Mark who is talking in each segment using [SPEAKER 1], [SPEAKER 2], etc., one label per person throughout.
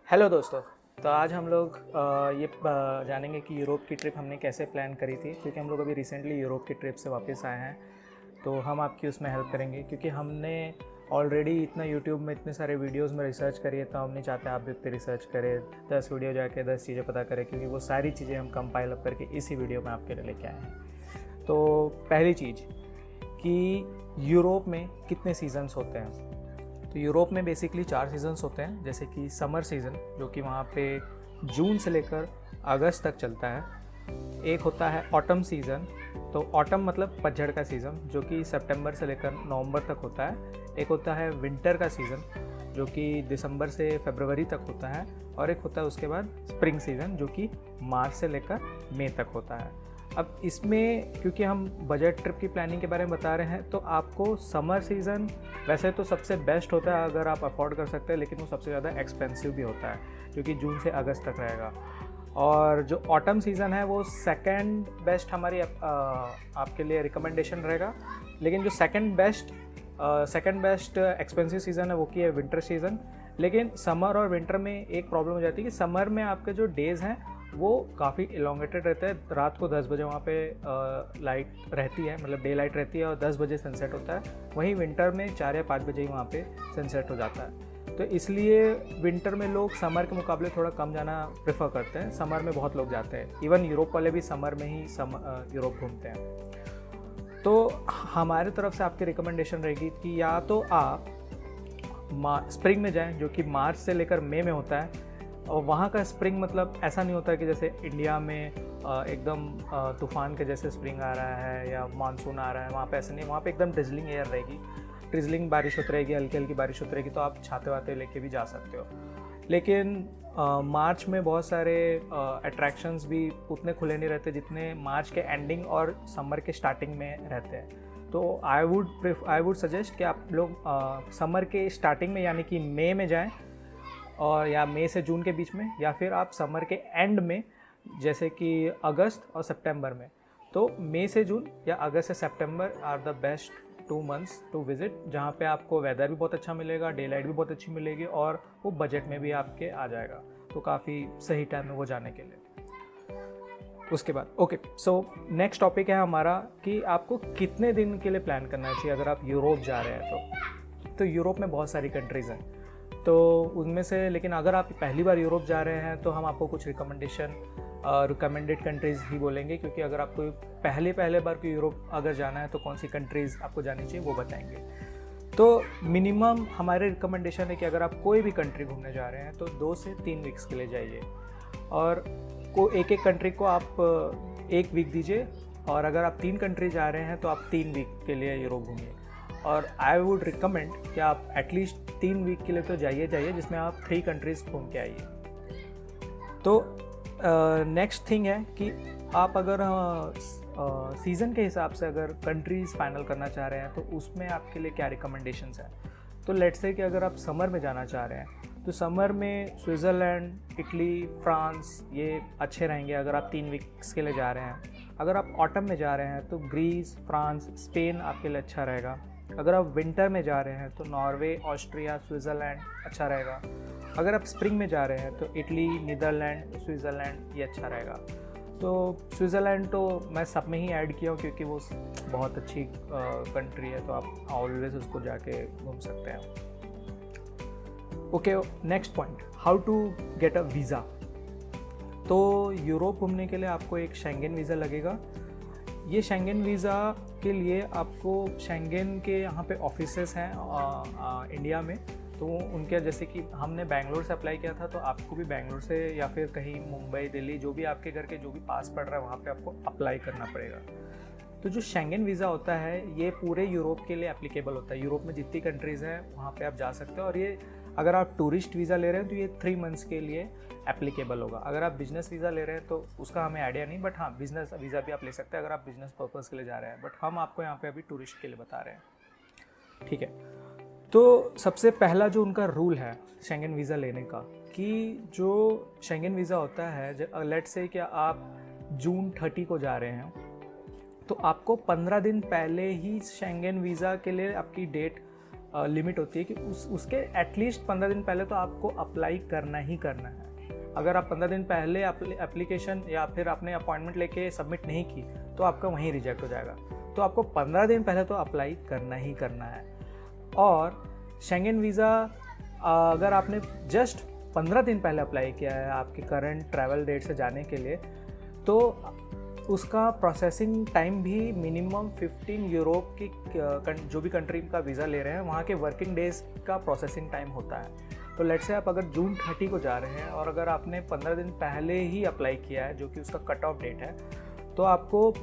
[SPEAKER 1] Hello दोस्तों। तो आज हम लोग जानेंगे कि यूरोप की ट्रिप हमने कैसे प्लान करी थी, क्योंकि हम लोग अभी रिसेंटली यूरोप की ट्रिप से वापस आए हैं। तो हम आपकी उसमें हेल्प करेंगे, क्योंकि हमने ऑलरेडी इतना यूट्यूब में इतने सारे वीडियोस में रिसर्च करी है। तो हम नहीं चाहते आप भी उतनी रिसर्च करें, 10 वीडियो जाके 10 चीज़ें पता करें, क्योंकि वो सारी चीज़ें हम कंपाइल अप करके इसी वीडियो में आपके लिए लेके आए हैं। तो पहली चीज़ कि यूरोप में कितने सीजन्स होते हैं। तो यूरोप में बेसिकली 4 सीजन्स होते हैं, जैसे कि समर सीज़न जो कि वहाँ पे जून से लेकर अगस्त तक चलता है। एक होता है ऑटम सीज़न, तो ऑटम मतलब पतझड़ का सीज़न जो कि सितंबर से लेकर नवंबर तक होता है। एक होता है विंटर का सीज़न जो कि दिसंबर से फरवरी तक होता है। और एक होता है उसके बाद स्प्रिंग सीज़न जो कि मार्च से लेकर मई तक होता है। अब इसमें क्योंकि हम बजट ट्रिप की प्लानिंग के बारे में बता रहे हैं, तो आपको समर सीज़न वैसे तो सबसे बेस्ट होता है अगर आप अफोर्ड कर सकते हैं, लेकिन वो सबसे ज़्यादा एक्सपेंसिव भी होता है, क्योंकि जून से अगस्त तक रहेगा। और जो ऑटम सीज़न है वो सेकंड बेस्ट हमारी आपके लिए रिकमेंडेशन रहेगा। लेकिन जो सेकंड बेस्ट एक्सपेंसिव सीज़न है वो की है विंटर सीज़न। लेकिन समर और विंटर में एक प्रॉब्लम हो जाती है कि समर में आपके जो डेज़ हैं वो काफ़ी इलोंगेटेड रहते हैं। रात को 10 बजे वहाँ पे लाइट रहती है, मतलब डे लाइट रहती है, और 10 बजे सनसेट होता है। वहीं विंटर में 4 या 5 बजे ही वहाँ पे सनसेट हो जाता है। तो इसलिए विंटर में लोग समर के मुकाबले थोड़ा कम जाना प्रेफर करते हैं। समर में बहुत लोग जाते हैं, इवन यूरोप वाले भी समर में ही यूरोप घूमते हैं। तो हमारे तरफ से आपकी रिकमेंडेशन रहेगी कि या तो आप स्प्रिंग में जाएं, जो कि मार्च से लेकर मई में होता है। और वहाँ का स्प्रिंग मतलब ऐसा नहीं होता है कि जैसे इंडिया में एकदम तूफान के जैसे स्प्रिंग आ रहा है या मानसून आ रहा है। वहाँ पे ऐसा नहीं, वहाँ पे एकदम ड्रिजलिंग एयर रहेगी, ड्रिजलिंग बारिश होती रहेगी, हल्की हल्की बारिश होती रहेगी। तो आप छाते वाते लेके भी जा सकते हो। लेकिन मार्च में बहुत सारे अट्रैक्शंस भी उतने खुले नहीं रहते जितने मार्च के एंडिंग और समर के स्टार्टिंग में रहते हैं। तो आई वुड सजेस्ट कि आप लोग समर के स्टार्टिंग में यानी कि मई में जाएं, और या मई से जून के बीच में, या फिर आप समर के एंड में जैसे कि अगस्त और सितंबर में। तो मई से जून या अगस्त से September are the best 2 months to visit, जहाँ पे आपको वेदर भी बहुत अच्छा मिलेगा, डे लाइट भी बहुत अच्छी मिलेगी, और वो बजट में भी आपके आ जाएगा। तो काफ़ी सही टाइम है वो जाने के लिए। उसके बाद ओके, सो नेक्स्ट टॉपिक है हमारा कि आपको कितने दिन के लिए प्लान करना चाहिए अगर आप यूरोप जा रहे हैं। तो यूरोप में बहुत सारी कंट्रीज़ हैं, तो उनमें से लेकिन अगर आप पहली बार यूरोप जा रहे हैं तो हम आपको कुछ रिकमेंडेड कंट्रीज़ ही बोलेंगे, क्योंकि अगर आपको पहले बार को यूरोप अगर जाना है तो कौन सी कंट्रीज़ आपको जानी चाहिए वो बताएंगे। तो मिनिमम हमारे रिकमेंडेशन है कि अगर आप कोई भी कंट्री घूमने जा रहे हैं तो 2 से 3 वीक्स के लिए जाइए, और एक कंट्री को आप 1 वीक दीजिए। और अगर आप 3 कंट्री जा रहे हैं तो आप 3 वीक के लिए यूरोप घूमिए। और आई वुड रिकमेंड कि आप एटलीस्ट 3 वीक के लिए तो जाइए जिसमें आप 3 कंट्रीज़ घूम के आइए। तो नेक्स्ट थिंग है कि आप अगर सीज़न के हिसाब से अगर कंट्रीज़ फाइनल करना चाह रहे हैं तो उसमें आपके लिए क्या रिकमेंडेशंस हैं। तो लेट्स से कि अगर आप समर में जाना चाह रहे हैं तो समर में स्विट्ज़रलैंड, इटली, फ्रांस ये अच्छे रहेंगे अगर आप 3 वीक्स के लिए जा रहे हैं। अगर आप ऑटम में जा रहे हैं तो ग्रीस, फ्रांस, स्पेन आपके लिए अच्छा रहेगा। अगर आप विंटर में जा रहे हैं तो नॉर्वे, ऑस्ट्रिया, स्विट्ज़रलैंड अच्छा रहेगा। अगर आप स्प्रिंग में जा रहे हैं तो इटली, नीदरलैंड, स्विट्ज़रलैंड ये अच्छा रहेगा। तो स्विट्ज़रलैंड तो मैं सब में ही ऐड किया हूँ क्योंकि वो बहुत अच्छी कंट्री है, तो आप ऑलवेज उसको जाके घूम सकते हैं। Okay, next point, how to get a visa. तो यूरोप घूमने के लिए आपको एक शेंगेन वीज़ा लगेगा। ये शेंगेन वीज़ा के लिए आपको शेंगेन के यहाँ पे ऑफिसेस हैं इंडिया में। तो उनके जैसे कि हमने बैंगलोर से अप्लाई किया था, तो आपको भी बैंगलोर से या फिर कहीं मुंबई, दिल्ली, जो भी आपके घर के जो भी पास पड़ रहा है वहाँ पे आपको अप्लाई करना पड़ेगा। तो जो शेंगेन वीज़ा होता है ये पूरे यूरोप के लिए एप्लीकेबल होता है। यूरोप में जितनी कंट्रीज़ हैं वहाँ पे आप जा सकते हो। और ये अगर आप टूरिस्ट वीज़ा ले रहे हैं तो ये 3 मंथ्स के लिए एप्लीकेबल होगा। अगर आप बिजनेस वीज़ा ले रहे हैं तो उसका हमें आइडिया नहीं, बट हाँ बिजनेस वीज़ा भी आप ले सकते हैं अगर आप बिजनेस पर्पज़ के लिए जा रहे हैं। बट हम आपको यहाँ पे अभी टूरिस्ट के लिए बता रहे हैं, ठीक है। तो सबसे पहला जो उनका रूल है शेंगेन वीज़ा लेने का, कि जो शेंगेन वीज़ा होता है, लेट्स से कि आप जून 30 को जा रहे हैं तो आपको 15 दिन पहले ही शेंगेन वीज़ा के लिए आपकी डेट लिमिट होती है कि उसके एटलीस्ट 15 दिन पहले तो आपको अप्लाई करना ही करना है। अगर आप 15 दिन पहले एप्लीकेशन या फिर आपने अपॉइंटमेंट लेके सबमिट नहीं की तो आपका वहीं रिजेक्ट हो जाएगा। तो आपको 15 दिन पहले तो अप्लाई करना ही करना है। और शेंगेन वीज़ा अगर आपने जस्ट 15 दिन पहले अप्लाई किया है आपके करंट ट्रैवल डेट से जाने के लिए, तो उसका प्रोसेसिंग टाइम भी मिनिमम 15 यूरोप की जो भी कंट्री का वीज़ा ले रहे हैं वहाँ के वर्किंग डेज़ का प्रोसेसिंग टाइम होता है। तो लेट्स से आप अगर जून 30 को जा रहे हैं और अगर आपने 15 दिन पहले ही अप्लाई किया है जो कि उसका कट ऑफ डेट है, तो आपको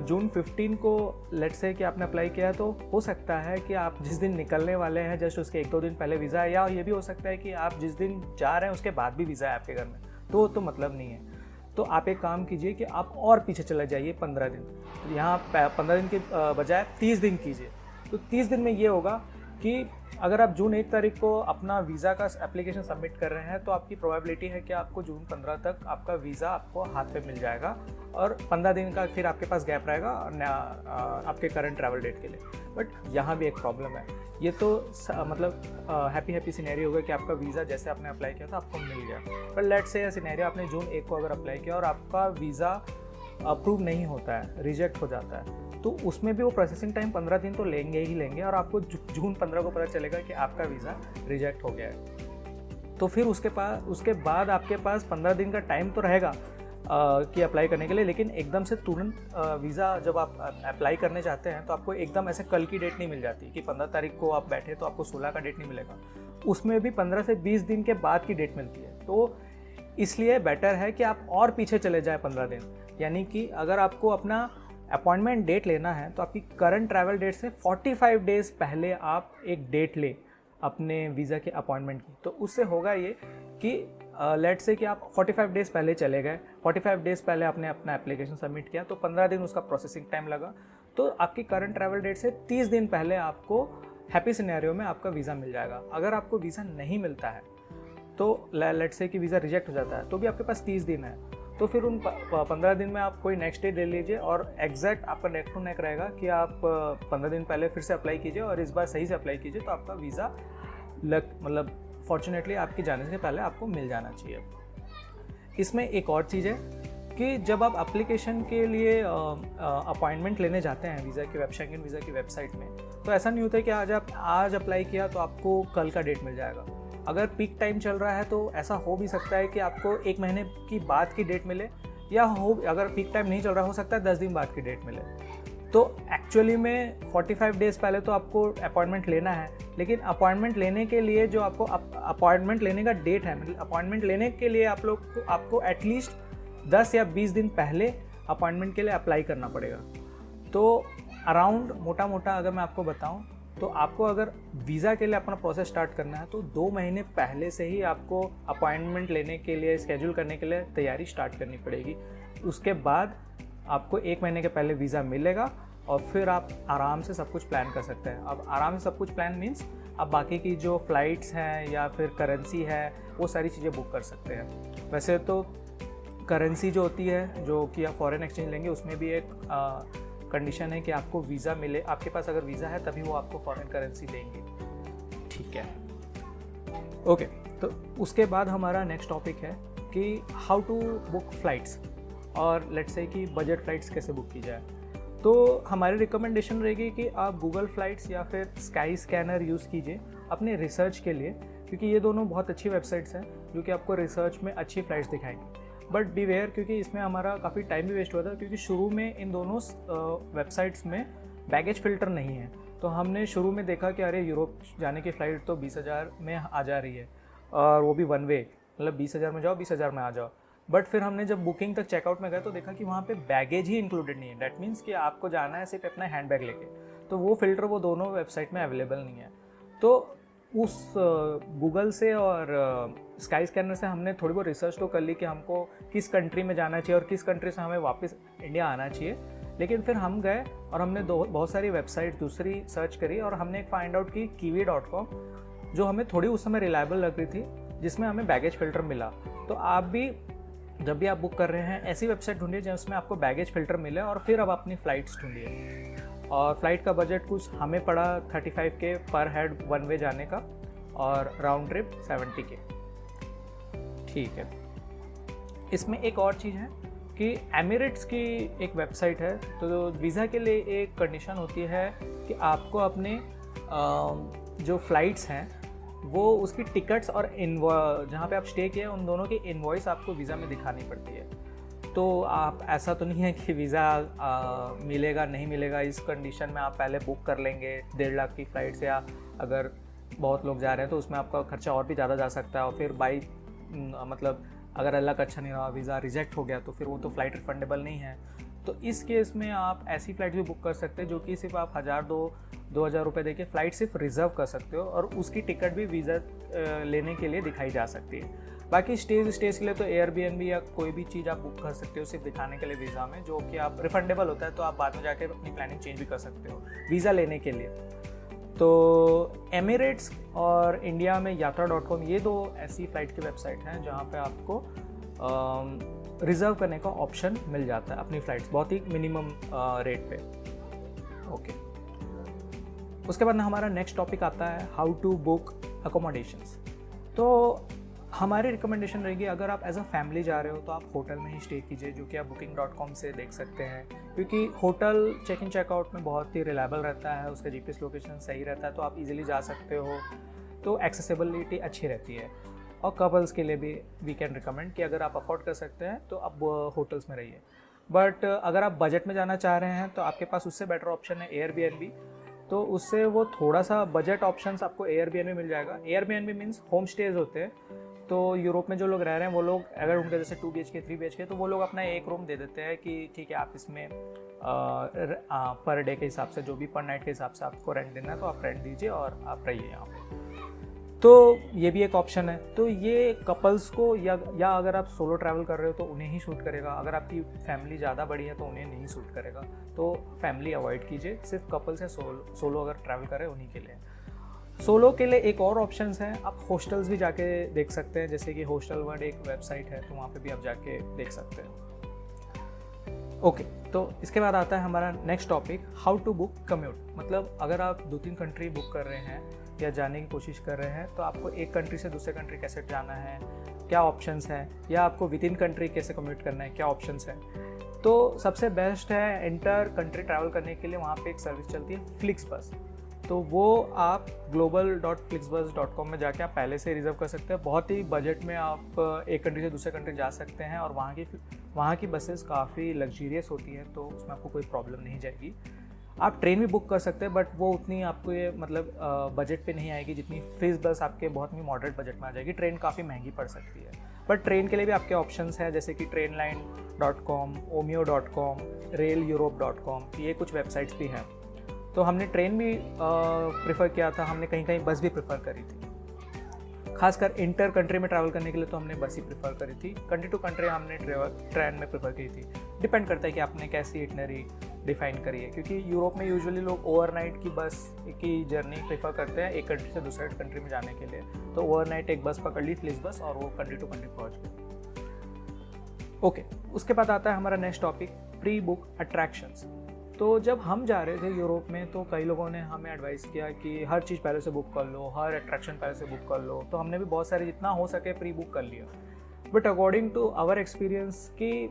[SPEAKER 1] जून 15 को लेट्स से कि आपने अप्लाई किया है, तो हो सकता है कि आप जिस दिन निकलने वाले हैं जस्ट उसके 1-2 दिन पहले वीज़ा है, या ये भी हो सकता है कि आप जिस दिन जा रहे हैं उसके बाद भी वीज़ा है आपके घर में, तो मतलब नहीं है। तो आप एक काम कीजिए कि आप और पीछे चले जाइए 15 दिन, तो यहाँ 15 दिन के बजाय 30 दिन कीजिए। तो 30 दिन में ये होगा कि अगर आप जून 1 तारीख को अपना वीज़ा का एप्लीकेशन सबमिट कर रहे हैं तो आपकी प्रोबेबिलिटी है कि आपको जून 15 तक आपका वीज़ा आपको हाथ पे मिल जाएगा, और 15 दिन का फिर आपके पास गैप रहेगा आपके करंट ट्रैवल डेट के लिए। बट यहाँ भी एक प्रॉब्लम है, ये तो मतलब हैप्पी सिनेरियो होगा कि आपका वीज़ा जैसे आपने अप्लाई किया था आपको मिल गया। पर लेट्स से सिनेरियो आपने जून 1 को अगर अप्लाई किया और आपका वीज़ा अप्रूव नहीं होता है, रिजेक्ट हो जाता है, तो उसमें भी वो प्रोसेसिंग टाइम 15 दिन तो लेंगे ही लेंगे, और आपको जून 15 को पता चलेगा कि आपका वीज़ा रिजेक्ट हो गया है। तो फिर उसके बाद आपके पास 15 दिन का टाइम तो रहेगा कि अप्लाई करने के लिए, लेकिन एकदम से तुरंत वीज़ा जब आप अप्लाई करने जाते हैं तो आपको एकदम ऐसे कल की डेट नहीं मिल जाती कि 15 तारीख को आप बैठे तो आपको 16 का डेट नहीं मिलेगा। उसमें भी 15 से 20 दिन के बाद की डेट मिलती है। तो इसलिए बेटर है कि आप और पीछे चले जाएँ 15 दिन, यानी कि अगर आपको अपना अपॉइंटमेंट डेट लेना है तो आपकी करंट ट्रैवल डेट से 45 डेज़ पहले आप एक डेट ले अपने वीज़ा के अपॉइंटमेंट की। तो उससे होगा ये कि लेट्स से कि आप 45 डेज़ पहले चले गए, 45 डेज़ पहले आपने अपना एप्लीकेशन सबमिट किया, तो 15 दिन उसका प्रोसेसिंग टाइम लगा, तो आपकी करंट ट्रैवल डेट से 30 दिन पहले आपको हैप्पी सिनेरियो में आपका वीज़ा मिल जाएगा। अगर आपको वीज़ा नहीं मिलता है तो लेट्स से कि वीज़ा रिजेक्ट हो जाता है, तो भी आपके पास 30 दिन है, तो फिर उन 15 दिन में आप कोई नेक्स्ट डे ले लीजिए और एग्जैक्ट आपका नेक टू नेक रहेगा कि आप 15 दिन पहले फिर से अप्लाई कीजिए और इस बार सही से अप्लाई कीजिए, तो आपका वीज़ा मतलब फॉर्चुनेटली आपकी जाने से पहले आपको मिल जाना चाहिए। इसमें एक और चीज़ है कि जब आप एप्लीकेशन के लिए अपॉइंटमेंट लेने जाते हैं वीज़ा की शेंगेन वीज़ा की वेबसाइट में, तो ऐसा नहीं होता है कि आज अप्लाई किया तो आपको कल का डेट मिल जाएगा। अगर पीक टाइम चल रहा है तो ऐसा हो भी सकता है कि आपको 1 महीने की बाद की डेट मिले, या अगर पीक टाइम नहीं चल रहा हो सकता है 10 दिन बाद की डेट मिले। तो एक्चुअली में 45 डेज़ पहले तो आपको अपॉइंटमेंट लेना है, लेकिन अपॉइंटमेंट लेने के लिए जो आपको अपॉइंटमेंट लेने का डेट है, मतलब अपॉइंटमेंट लेने के लिए आपको एटलीस्ट 10 या 20 दिन पहले अपॉइंटमेंट के लिए अप्लाई करना पड़ेगा। तो अराउंड मोटा अगर मैं आपको बताऊं तो आपको अगर वीज़ा के लिए अपना प्रोसेस स्टार्ट करना है तो 2 महीने पहले से ही आपको अपॉइंटमेंट लेने के लिए, शेड्यूल करने के लिए तैयारी स्टार्ट करनी पड़ेगी। उसके बाद आपको 1 महीने के पहले वीज़ा मिलेगा और फिर आप आराम से सब कुछ प्लान कर सकते हैं। अब आराम से सब कुछ प्लान मीन्स आप बाकी की जो फ़्लाइट्स हैं या फिर करेंसी है वो सारी चीज़ें बुक कर सकते हैं। वैसे तो करेंसी जो होती है जो कि आप फॉरेन एक्सचेंज लेंगे उसमें भी एक कंडीशन है कि आपको वीज़ा मिले, आपके पास अगर वीज़ा है तभी वो आपको फॉरेन करेंसी देंगे। ठीक है, ओके। तो उसके बाद हमारा नेक्स्ट टॉपिक है कि हाउ टू बुक फ़्लाइट्स, और लेट्स से कि बजट फ़्लाइट्स कैसे बुक की जाए। तो हमारी रिकमेंडेशन रहेगी कि आप गूगल फ़्लाइट्स या फिर स्काई स्कैनर यूज़ कीजिए अपने रिसर्च के लिए, क्योंकि ये दोनों बहुत अच्छी वेबसाइट्स हैं जो कि आपको रिसर्च में अच्छी फ़्लाइट्स दिखाएंगी। बट बीवेयर, क्योंकि इसमें हमारा काफ़ी टाइम भी वेस्ट हुआ था, क्योंकि शुरू में इन दोनों वेबसाइट्स में बैगेज फ़िल्टर नहीं है। तो हमने शुरू में देखा कि अरे यूरोप जाने की फ़्लाइट तो 20,000 में आ जा रही है, और वो भी वन वे, मतलब 20,000 में जाओ 20,000 में आ जाओ। बट फिर हमने जब बुकिंग तक चेकआउट में गए तो देखा कि वहाँ पे बैगेज ही इंक्लूडेड नहीं है। डैट मीन्स कि आपको जाना है सिर्फ अपना हैंड बैग लेके, तो वो फ़िल्टर वो दोनों वेबसाइट में अवेलेबल नहीं है। तो उस गूगल से और स्काई स्कैनर से हमने थोड़ी बहुत रिसर्च तो कर ली कि हमको किस कंट्री में जाना चाहिए और किस कंट्री से हमें वापस इंडिया आना चाहिए। लेकिन फिर हम गए और हमने बहुत सारी वेबसाइट दूसरी सर्च करी और हमने एक फाइंड आउट की kiwi.com, जो हमें थोड़ी उस समय रिलायबल लग रही थी, जिसमें हमें बैगेज फ़िल्टर मिला। तो आप भी जब भी आप बुक कर रहे हैं ऐसी वेबसाइट ढूंढिए जिसमें आपको बैगेज फ़िल्टर मिले और फिर अब अपनी फ़्लाइट्स ढूंढिए। और फ़्लाइट का बजट कुछ हमें पड़ा 35K पर हेड वन वे जाने का और राउंड ट्रिप 70K। ठीक है। इसमें एक और चीज़ है कि एमिरेट्स की एक वेबसाइट है, तो वीज़ा के लिए एक कंडीशन होती है कि आपको अपने जो फ़्लाइट्स हैं वो उसकी टिकट्स और जहाँ पे आप स्टे किए उन दोनों की इनवॉइस आपको वीज़ा में दिखानी पड़ती है। तो आप ऐसा तो नहीं है कि वीज़ा मिलेगा नहीं मिलेगा, इस कंडीशन में आप पहले बुक कर लेंगे 1.5 लाख की फ़्लाइट्स, या अगर बहुत लोग जा रहे हैं तो उसमें आपका खर्चा और भी ज़्यादा जा सकता है, और फिर मतलब अगर अल्लाह का अच्छा नहीं रहा, वीज़ा रिजेक्ट हो गया तो फिर वो तो फ़्लाइट रिफंडेबल नहीं है। तो इस केस में आप ऐसी फ़्लाइट भी बुक कर सकते हैं जो कि सिर्फ आप 1,000-2,000 रुपये देके फ़्लाइट सिर्फ रिज़र्व कर सकते हो, और उसकी टिकट भी वीज़ा लेने के लिए दिखाई जा सकती है। बाकी स्टेज के लिए तो एयरबीएनबी या कोई भी चीज़ आप बुक कर सकते हो सिर्फ दिखाने के लिए वीज़ा में, जो कि आप रिफंडेबल होता है, तो आप बाद में जाके अपनी प्लानिंग चेंज भी कर सकते हो वीज़ा लेने के लिए। तो एमिरेट्स और इंडिया में यात्रा.com, ये दो ऐसी फ़्लाइट की वेबसाइट हैं जहाँ पे आपको रिज़र्व करने का ऑप्शन मिल जाता है अपनी फ़्लाइट्स बहुत ही मिनिमम रेट पे। ओके, उसके बाद ना हमारा नेक्स्ट टॉपिक आता है हाउ टू बुक अकोमोडेशंस। तो हमारी रिकमेंडेशन रहेगी, अगर आप एज अ फैमिली जा रहे हो तो आप होटल में ही स्टे कीजिए, जो कि आप booking.com से देख सकते हैं, क्योंकि होटल चेक इन चेकआउट में बहुत ही रिलायबल रहता है, उसका जीपीएस लोकेशन सही रहता है, तो आप इजीली जा सकते हो, तो एक्सेसिबिलिटी अच्छी रहती है। और कपल्स के लिए भी वी कैन रिकमेंड कि अगर आप अफोर्ड कर सकते हैं तो आप होटल्स में रहिए। बट अगर आप बजट में जाना चाह रहे हैं तो आपके पास उससे बेटर ऑप्शन है एयरबीएनबी, तो उससे वो थोड़ा सा बजट ऑप्शंस आपको एयरबीएनबी मिल जाएगा। एयरबीएनबी मीन्स होम स्टेज होते हैं, तो यूरोप में जो लोग रह रहे हैं वो लोग अगर उनके जैसे 2 BHK 3 BHK, तो वो लोग अपना एक रूम दे देते हैं कि ठीक है आप इसमें पर डे के हिसाब से, जो भी पर नाइट के हिसाब से आपको रेंट देना है तो आप रेंट दीजिए और आप रहिए यहाँ पे। तो ये भी एक ऑप्शन है। तो ये कपल्स को या अगर आप सोलो ट्रैवल कर रहे हो तो उन्हें ही सूट करेगा, अगर आपकी फैमिली ज़्यादा बड़ी है तो उन्हें नहीं सूट करेगा, तो फैमिली अवॉइड कीजिए, सिर्फ कपल्स या सोलो अगर ट्रैवल करें उन्हीं के लिए। सोलो के लिए एक और ऑप्शंस हैं, आप हॉस्टल्स भी जाके देख सकते हैं, जैसे कि हॉस्टल वर्ल्ड एक वेबसाइट है, तो वहाँ पे भी आप जाके देख सकते हैं। ओके, तो इसके बाद आता है हमारा next topic, how to book commute. मतलब अगर आप 2-3 कंट्री बुक कर रहे हैं या जाने की कोशिश कर रहे हैं, तो आपको एक कंट्री से दूसरे कंट्री कैसे जाना है, क्या ऑप्शंस हैं, या आपको विद इन कंट्री कैसे कम्यूट करना है, क्या ऑप्शंस हैं। तो सबसे बेस्ट है इंटर कंट्री ट्रैवल करने के लिए, वहाँ पे एक सर्विस चलती है फ्लिक्सबस, तो वो आप global.flixbus.com में जाके आप पहले से रिज़र्व कर सकते हैं। बहुत ही बजट में आप एक कंट्री से दूसरे कंट्री जा सकते हैं, और वहाँ की बसेस काफ़ी लग्जरियस होती है, तो उसमें आपको कोई प्रॉब्लम नहीं जाएगी। आप ट्रेन भी बुक कर सकते हैं, बट वो उतनी आपको ये मतलब बजट पे नहीं आएगी जितनी फ्लिक्सबस आपके बहुत ही मॉडरेट बजट में आ जाएगी। ट्रेन काफ़ी महंगी पड़ सकती है, बट ट्रेन के लिए भी आपके ऑप्शंस हैं, जैसे कि trainline.com, omeo.com, raileurope.com, ये कुछ वेबसाइट्स भी हैं। तो हमने ट्रेन भी प्रेफर किया था, हमने कहीं कहीं बस भी प्रेफर करी थी, खासकर इंटर कंट्री में ट्रैवल करने के लिए तो हमने बस ही प्रेफर करी थी। कंट्री टू कंट्री हमने ट्रेन में प्रेफर की थी। डिपेंड करता है कि आपने कैसी इटनरी डिफाइन करी है, क्योंकि यूरोप में यूजुअली लोग ओवरनाइट की बस की जर्नी प्रेफर करते हैं एक कंट्री से दूसरे कंट्री में जाने के लिए, तो ओवरनाइट एक बस पकड़ ली फ्लिक्सबस और वो कंट्री टू कंट्री पहुँच गए। ओके, उसके बाद आता है हमारा next topic, pre book attractions. तो जब हम जा रहे थे यूरोप में तो कई लोगों ने हमें एडवाइस किया कि हर चीज़ पहले से बुक कर लो, हर अट्रैक्शन पहले से बुक कर लो, तो हमने भी बहुत सारे जितना हो सके प्री बुक कर लिया। But according to our experience कि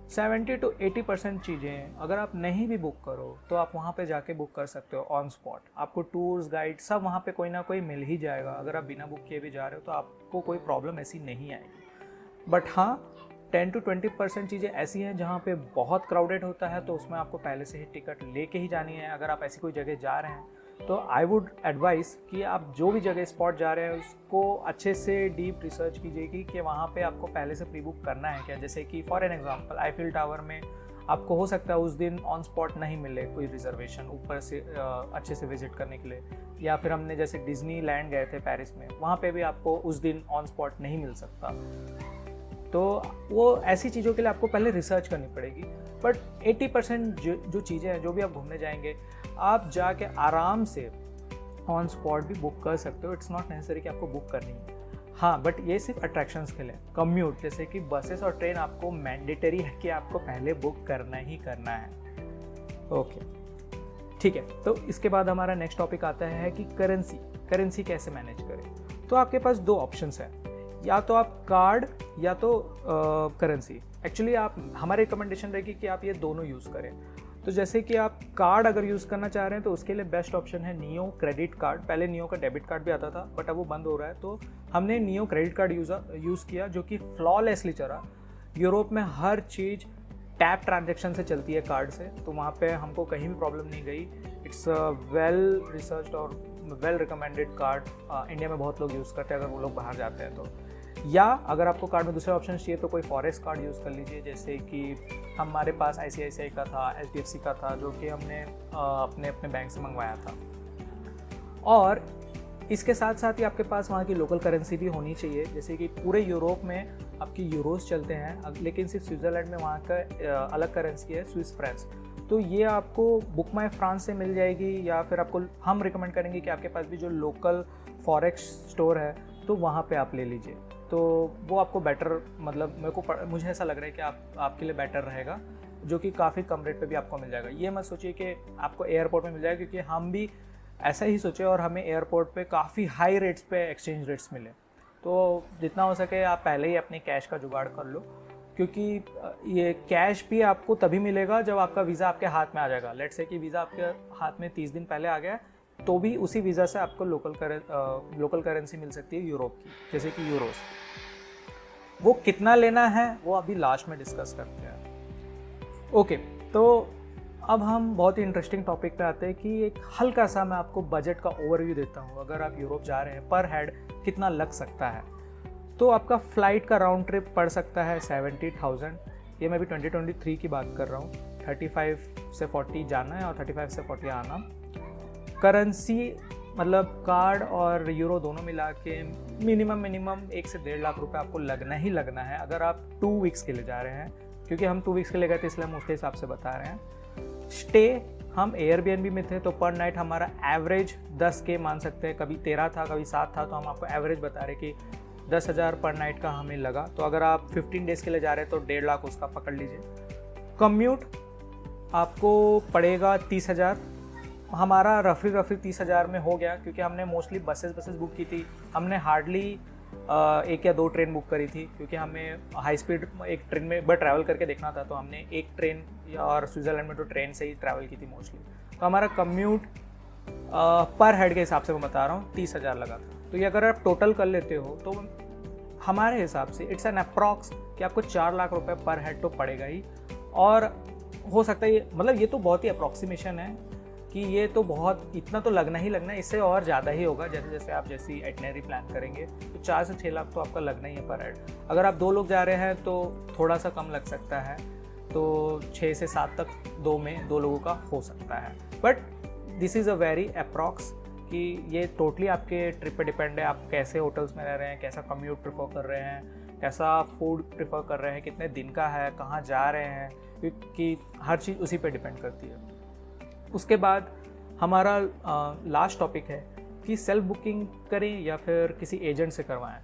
[SPEAKER 1] 70 to 80% चीज़ें अगर आप नहीं भी बुक करो तो आप वहाँ पे जाके बुक कर सकते हो ऑन स्पॉट। आपको टूर्स गाइड सब वहाँ पे कोई ना कोई मिल ही जाएगा, अगर आप बिना बुक किए भी जा रहे हो तो आपको कोई प्रॉब्लम ऐसी नहीं आएगी। बट हाँ, 10 to 20% चीज़ें ऐसी हैं जहाँ पे बहुत क्राउडेड होता है, तो उसमें आपको पहले से ही टिकट लेके ही जानी है। अगर आप ऐसी कोई जगह जा रहे हैं तो आई वुड एडवाइस कि आप जो भी जगह स्पॉट जा रहे हैं उसको अच्छे से डीप रिसर्च कीजिए कि वहाँ पे आपको पहले से प्री बुक करना है क्या। जैसे कि for an example Eiffel tower में आपको हो सकता है उस दिन ऑन स्पॉट नहीं मिले कोई रिजर्वेशन ऊपर से अच्छे से विजिट करने के लिए, या फिर हमने जैसे डिज्नी लैंड गए थे पेरिस में, वहाँ पे भी आपको उस दिन ऑन स्पॉट नहीं मिल सकता। तो वो ऐसी चीज़ों के लिए आपको पहले रिसर्च करनी पड़ेगी। बट 80% जो चीज़ें हैं, जो भी आप घूमने जाएंगे, आप जाके आराम से ऑन स्पॉट भी बुक कर सकते हो। इट्स नॉट नेसेसरी कि आपको बुक करनी है। हाँ, बट ये सिर्फ अट्रैक्शंस के लिए। कम्यूट जैसे कि बसेस और ट्रेन आपको मैंडेटरी है कि आपको पहले बुक करना ही करना है। ओके, ठीक है, तो इसके बाद हमारा नेक्स्ट टॉपिक आता है कि करेंसी कैसे मैनेज करें। तो आपके पास दो ऑप्शंस हैं, या तो आप कार्ड या तो करेंसी। एक्चुअली आप हमारी रिकमेंडेशन रहेगी कि आप ये दोनों यूज़ करें। तो जैसे कि आप कार्ड अगर यूज़ करना चाह रहे हैं तो उसके लिए बेस्ट ऑप्शन है नियो क्रेडिट कार्ड। पहले नियो का डेबिट कार्ड भी आता था बट अब वो बंद हो रहा है, तो हमने नियो क्रेडिट कार्ड यूज़ किया जो कि फ्लॉलेसली चला। यूरोप में हर चीज़ टैप ट्रांजैक्शन से चलती है कार्ड से, तो वहाँ पे हमको कहीं भी प्रॉब्लम नहीं गई। इट्स अ वेल रिसर्च्ड और वेल रिकमेंडेड कार्ड। इंडिया में बहुत लोग यूज़ करते हैं अगर वो लोग बाहर जाते हैं तो। या अगर आपको कार्ड में दूसरे ऑप्शन चाहिए तो कोई फॉरेस्ट कार्ड यूज़ कर लीजिए, जैसे कि हमारे पास ICICI का था, HDFC का था, जो कि हमने अपने बैंक से मंगवाया था। और इसके साथ साथ ही आपके पास वहाँ की लोकल करेंसी भी होनी चाहिए, जैसे कि पूरे यूरोप में आपकी यूरोस चलते हैं, लेकिन सिर्फ स्विट्ज़रलैंड में वहाँ का अलग करेंसी है स्विस फ्रैंक्स। तो ये आपको बुक माई फ्रांस से मिल जाएगी, या फिर आपको हम रिकमेंड करेंगे कि आपके पास भी जो लोकल फॉरेक्स स्टोर है तो वहाँ पे आप ले लीजिए। तो वो आपको बेटर, मतलब मुझे ऐसा लग रहा है कि आपके लिए बेटर रहेगा, जो कि काफ़ी कम रेट पे भी आपको मिल जाएगा। ये मत सोचिए कि आपको एयरपोर्ट में मिल जाएगा, क्योंकि हम भी ऐसा ही सोचे और हमें एयरपोर्ट पे काफ़ी हाई रेट्स पे एक्सचेंज रेट्स मिले। तो जितना हो सके आप पहले ही अपने कैश का जुगाड़ कर लो, क्योंकि ये कैश भी आपको तभी मिलेगा जब आपका वीज़ा आपके हाथ में आ जाएगा। लेट्स से कि वीज़ा आपके हाथ में 30 दिन पहले आ गया, तो भी उसी वीज़ा से आपको लोकल करेंसी मिल सकती है यूरोप की, जैसे कि यूरोस। वो कितना लेना है वो अभी लास्ट में डिस्कस करते हैं। ओके, तो अब हम बहुत ही इंटरेस्टिंग टॉपिक पे आते हैं कि एक हल्का सा मैं आपको बजट का ओवरव्यू देता हूँ। अगर आप यूरोप जा रहे हैं, पर हेड कितना लग सकता है। तो आपका फ़्लाइट का राउंड ट्रिप पड़ सकता है 70,000। ये मैं भी 2023 की बात कर रहा हूँ। 35 से 40 जाना है और 35 से 40 आना। करेंसी मतलब कार्ड और यूरो दोनों मिला के मिनिमम 1 से 1.5 लाख रुपए आपको लगना ही लगना है, अगर आप 2 वीक्स के लिए जा रहे हैं। क्योंकि हम 2 वीक्स के लिए गए थे, इसलिए हम उसके हिसाब से बता रहे हैं। स्टे हम एयरबीएनबी में थे, तो पर नाइट हमारा एवरेज 10 के मान सकते हैं। कभी 13 था, कभी 7 था, तो हम आपको एवरेज बता रहे कि 10,000 पर नाइट का हमें लगा। तो अगर आप 15 डेज़ के लिए जा रहे हैं तो 1.5 लाख उसका पकड़ लीजिए। कम्यूट आपको पड़ेगा 30,000। हमारा रफली 30,000 में हो गया, क्योंकि हमने मोस्टली बसेस बुक की थी। हमने हार्डली 1 या 2 ट्रेन बुक करी थी, क्योंकि हमें हाई स्पीड एक ट्रेन में ट्रैवल करके देखना था। तो हमने एक ट्रेन और स्विट्ज़रलैंड में तो ट्रेन से ही ट्रैवल की थी मोस्टली। तो हमारा कम्यूट पर हेड के हिसाब से मैं बता रहा हूँ 30,000 लगा था। तो ये अगर आप टोटल कर लेते हो तो हमारे हिसाब से इट्स एन अप्रॉक्स कि आपको 4 लाख रुपए पर हेड तो पड़ेगा ही। और हो सकता है मतलब ये तो बहुत ही अप्रॉक्सीमेशन है कि ये तो बहुत इतना तो लगना ही लगना है, इससे और ज़्यादा ही होगा जैसे जैसे आप जैसी आइटिनरी प्लान करेंगे। तो 4 से 6 लाख तो आपका लगना ही है पर हेड। अगर आप 2 लोग जा रहे हैं तो थोड़ा सा कम लग सकता है, तो 6 से 7 तक 2 लोगों का हो सकता है। But this is a very approx, कि ये टोटली आपके ट्रिप पे डिपेंड है। आप कैसे होटल्स में रह रहे हैं, कैसा कम्यूट प्रेफर कर रहे हैं, कैसा फूड प्रेफर कर रहे हैं, कितने दिन का है, कहाँ जा रहे हैं, क्योंकि हर चीज़ उसी पे डिपेंड करती है। उसके बाद हमारा लास्ट टॉपिक है कि सेल्फ बुकिंग करें या फिर किसी एजेंट से करवाएं।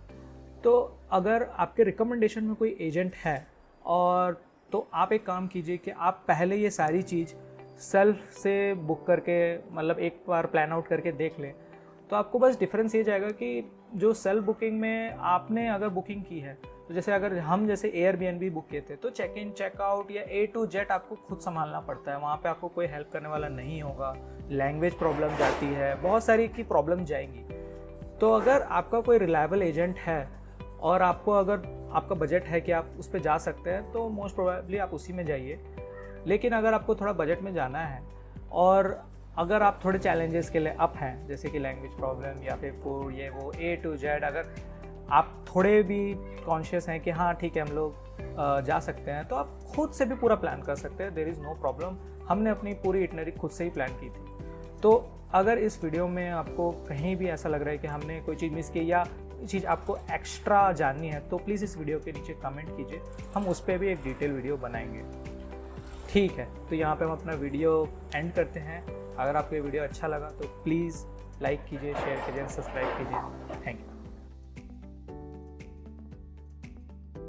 [SPEAKER 1] तो अगर आपके रिकमेंडेशन में कोई एजेंट है और तो आप एक काम कीजिए कि आप पहले ये सारी चीज़ सेल्फ से बुक करके, मतलब एक बार प्लान आउट करके देख लें। तो आपको बस डिफरेंस ये जाएगा कि जो सेल्फ बुकिंग में आपने अगर बुकिंग की है, तो जैसे अगर हम जैसे एयरबीएनबी बुक किए थे, तो चेक इन चेकआउट या A to Z आपको खुद संभालना पड़ता है। वहाँ पे आपको कोई हेल्प करने वाला नहीं होगा। लैंग्वेज प्रॉब्लम जाती है, बहुत सारी की प्रॉब्लम जाएंगी। तो अगर आपका कोई रिलायबल एजेंट है और आपको अगर आपका बजट है कि आप उस पर जा सकते हैं, तो मोस्ट प्रोबेबली आप उसी में जाइए। लेकिन अगर आपको थोड़ा बजट में जाना है और अगर आप थोड़े चैलेंजेस के लिए अप हैं, जैसे कि लैंग्वेज प्रॉब्लम या फिर फूड, ये वो A to Z, अगर आप थोड़े भी कॉन्शियस हैं कि हाँ ठीक है हम लोग जा सकते हैं, तो आप खुद से भी पूरा प्लान कर सकते हैं। There is no problem. हमने अपनी पूरी इटनरी खुद से ही प्लान की थी। तो अगर इस वीडियो में आपको कहीं भी ऐसा लग रहा है कि हमने कोई चीज़ मिस की या चीज़ आपको एक्स्ट्रा जाननी है, तो प्लीज़ इस वीडियो के नीचे कमेंट कीजिए, हम उस पर भी एक डिटेल वीडियो बनाएंगे। ठीक है, तो यहाँ पे हम अपना वीडियो एंड करते हैं। अगर आपको ये वीडियो अच्छा लगा तो प्लीज़ लाइक कीजिए, शेयर कीजिए, सब्सक्राइब कीजिए। Thank you.